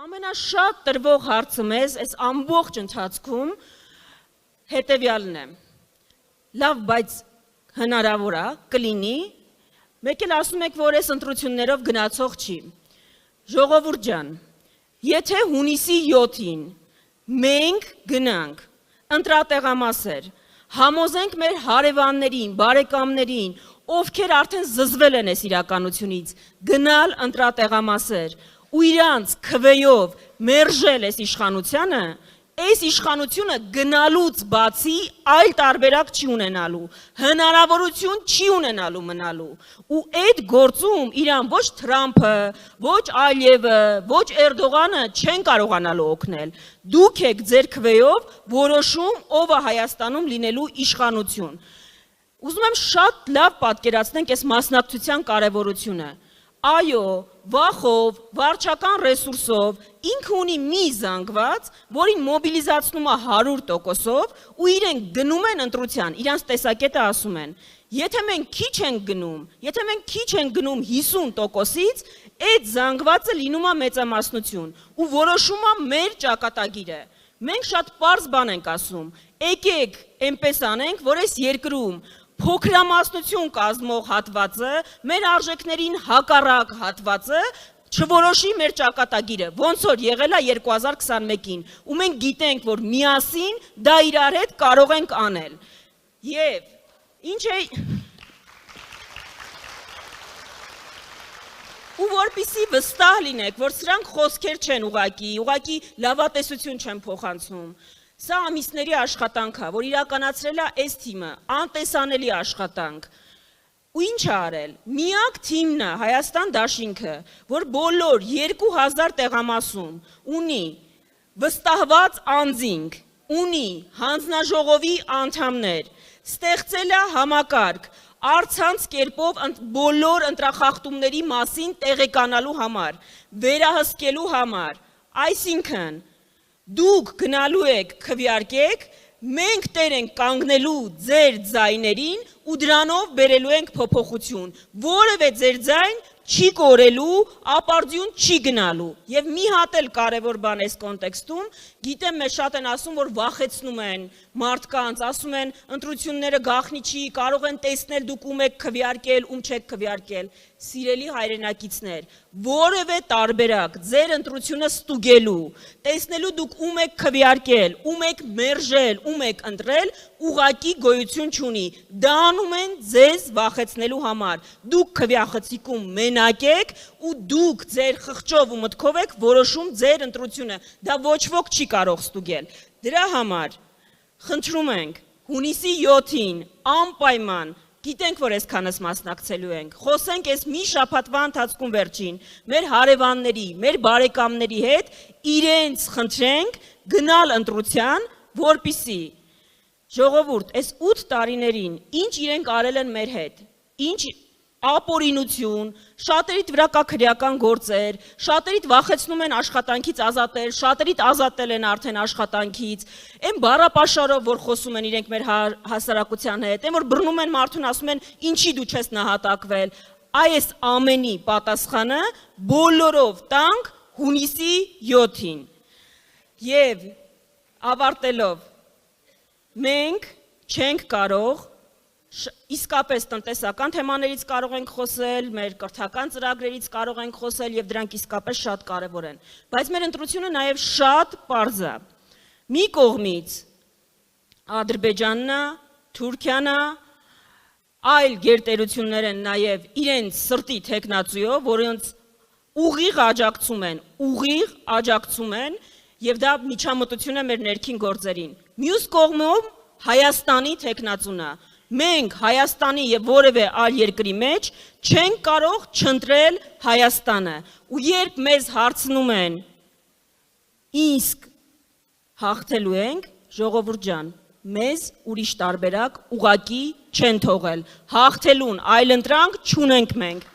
Ամենաշատ տրվող հարցը մեզ այս ամբողջ ընթացքում հետևյալն է. լավ, բայց հնարավոր է, կլինի, մեկ էլ ասում եք, որ այս ընտրություններով գնացող չի։ Ժողովուրդ ջան, եթե հունիսի 7-ին մենք գնանք ընտրատեղամասեր, համոզենք մեր հարևաններին, բարեկամներին, ովքեր արդեն զզվել են այս իրականությունից, գնալ ընտրատեղամասեր, ու իրանց քվեով մերժել այս իշխանությունը գնալուց բացի այլ տարբերակ չի ունենալու, հնարավորություն չի ունենալու մնալու, ու այդ գործում իրան ոչ Թրամփը, ոչ Ալիևը, ոչ Էրդողանը չեն կարողանալու օգնել, դուք եք ձեր քվեով որոշում ով է Հայաստանում լինելու իշխանություն, ուզում եմ շատ լավ պատկերացնենք այս մասնակցության կարևորությունը, այո, վախով, վարչական ռեսուրսով, ինքը ունի մի զանգված, որին մոբիլիզացնում է 100%-ով ու իրենք գնում են ընտրության, իրանց տեսակետը ասում են, եթե մենք քիչ ենք գնում 50%-ից, այդ զանգվածը լինում է մեծամասնություն ու որոշում է մեր ճակատագիրը, մենք շատ պարզ բան ենք ասում, եկեք այնպես անենք, որ այս երկրում փոքրամասնություն կազմող հատվածը, մեր արժեքներին հակառակ հատվածը չորոշի մեր ճակատագիրը, ոնց որ եղել է 2021-ին, ու մենք գիտենք, որ միասին դա իրար հետ կարող ենք անել։ Եվ ինչ է ու որպեսզի վստահ լինեք, որ սրանք խոսքեր չեն ուղղակի լավատեսություն չեն փոխանցում։ Սա ամիսների աշխատանք է, որ իրականացրել է այս թիմը, անտեսանելի աշխատանք։ Ու ինչ է արել։ Միակ թիմն է Հայաստան դաշինքը, որ բոլոր 2000 տեղամասում ունի վստահված անձինք, ունի հանձնաժողովի անդամներ, ստեղծել է համակարգ, առցանց կերպով բոլոր ընտրախախտումների մասին տեղեկանալու համար, վերահսկելու համար, այսինքն դուք գնալու եք քվեարկեք, մենք տեր ենք կանգնելու ձեր ձայներին ու դրանով բերելու ենք փոփոխություն, որևէ ձեր ձայն չի կորելու, ապարդյուն չի գնալու։ Եվ մի հատ էլ կարևոր բան այս կոնտեքստում, գիտեմ մեզ շատ են ասում, որ վախեցնում են մարդկանց, ասում են ընտրությունները գաղտնի չի, կարող են տեսնել դուք ում եք քվեարկել, ում չեք քվեարկել։ Սիրելի հայրենակիցներ, որևէ տարբերակ ձեր ընտրությունը ստուգելու, տեսնելու դուք ում եք քվեարկել, ում եք մերժել, ում եք ընտրել, ուղղակի գոյություն չունի։ Դա անում են ձեզ վախեցնելու համար։ Դուք քվեախցիկում մենակ եք ու դուք ձեր խղճով ու մտքով եք որոշում ձեր ընտրությունը։ Դա ոչ ոք չի կարող ստուգել։ Դրա համար խնդրում ենք հունիսի 7-ին անպայման գիտենք, որ այսքանս մասնակցելու ենք, խոսենք այս մի շաբաթվա ընթացքում վերջին, մեր հարևանների, մեր բարեկամների հետ իրենց խնդրենք գնալ ընտրության, որպեսզի ժողովուրդ, այս 8 տարիներին ինչ իրենք արել են մեր հետ, ինչ ապօրինություն, շատերիդ վրա կա քրեական գործեր, շատերիդ վախեցնում են աշխատանքից ազատել, շատերիդ ազատել են արդեն աշխատանքից, այն բառապաշարով, որ խոսում են իրենք մեր հասարակության հետ, այն որ բռնում են մարդուն, ասում են ինչի դու չես նահատակվել, այս ամենի պատասխանը բոլորով տանք հունիսի 7-ին։ Եվ ավարտելով, մենք չենք կարող իսկապես տնտեսական թեմաներից կարող ենք խոսել, մեր կրթական ծրագրերից կարող ենք խոսել և դրանք իսկապես շատ կարևոր են, բայց մեր ընտրությունը նաև շատ պարզ է։ Մի կողմից Ադրբեջանն է, Թուրքիան է, այլ գերտերություններ են նաև իրենց սրտի թեկնածուով, որոնց ուղիղ աջակցում են և դա միջամտություն է մեր ներքին գործերին։ Մյուս կողմում Հայաստանի թեկնածուն է։ Մենք Հայաստանի և որևէ այլ երկրի մեջ չենք կարող չընտրել Հայաստանը, ու երբ մեզ հարցնում են, իսկ հաղթելու ենք, ժողովուրդ ջան, մեզ ուրիշ տարբերակ ուղղակի չեն թողել, հաղթելուն այլ ընտրանք չունենք մենք։